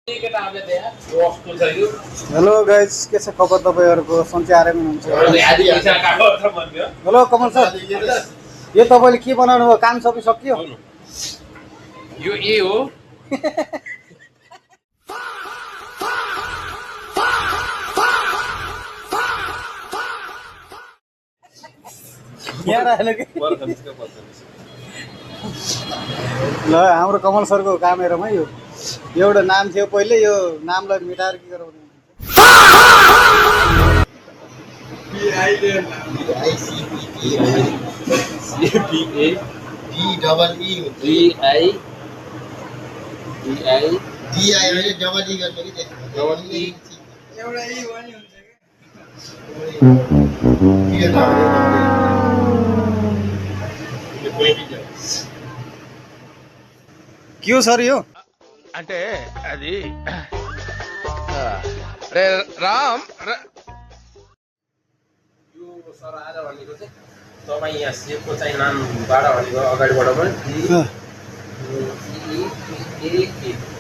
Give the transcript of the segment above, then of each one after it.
Hello guys, के छ खबर तपाईहरुको? सन्चै आरामै हुनुहुन्छ? हेलो कमल सर, यो तपाईले के बनाउनु भयो? काम सबै सकियो? यो ए हो। यहाँ राखेन के? ल हाम्रो कमल सरको काम हेरौँ है। यो एउटा नाम थियो पहिले, यो नामलाई मिटाएर के गराउने? के हो सर यो? అంటే అది रे राम यो सर आज भनेको चाहिँ तपाईँ यहाँ सेपको चाहिँ नामबाट भनेको अगाडिबाट पनि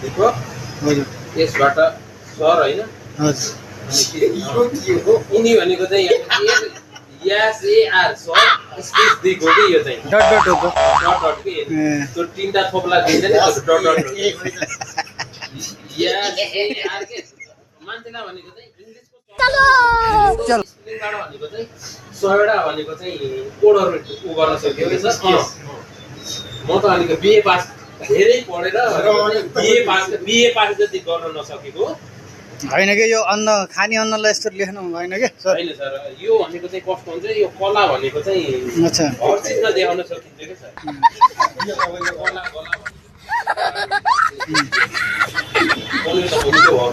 देखो यसबाट सर होइन यिनी भनेको चाहिँ एसएआर सर स्पेस दिएको कि यो चाहिँ डट डट हो डट डट के त्यो तीनटा थोप्ला दिन्छ नि डट डट एसएआर के मान्छेलाई भनेको चाहिँ इंग्लिशको स्पेलिङबाट भनेको चाहिँ 100वटा भनेको चाहिँ कोडहरु उ गर्न सक्यो के सर म त अलिक बीए पास धेरै पढेर बीए पास जति गर्न नसकेको हैन के? यो अन्न खानी अन्नलाई यस्तो लेख्नु भएन के सर? हैन सर, यो भनेको चाहिँ कस्तो हुन्छ, यो कला भनेको चाहिँ अच्छा हर चिजमा देखाउन सकिन्छ के सर। यो तपाईको कला कला त हुन्छ हो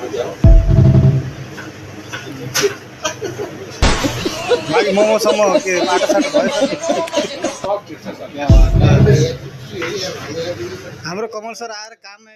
माथि मोमोसम्म के आटा साटा भयो? सब ठिक छ सर। हाम्रो कमल सर आएर काममा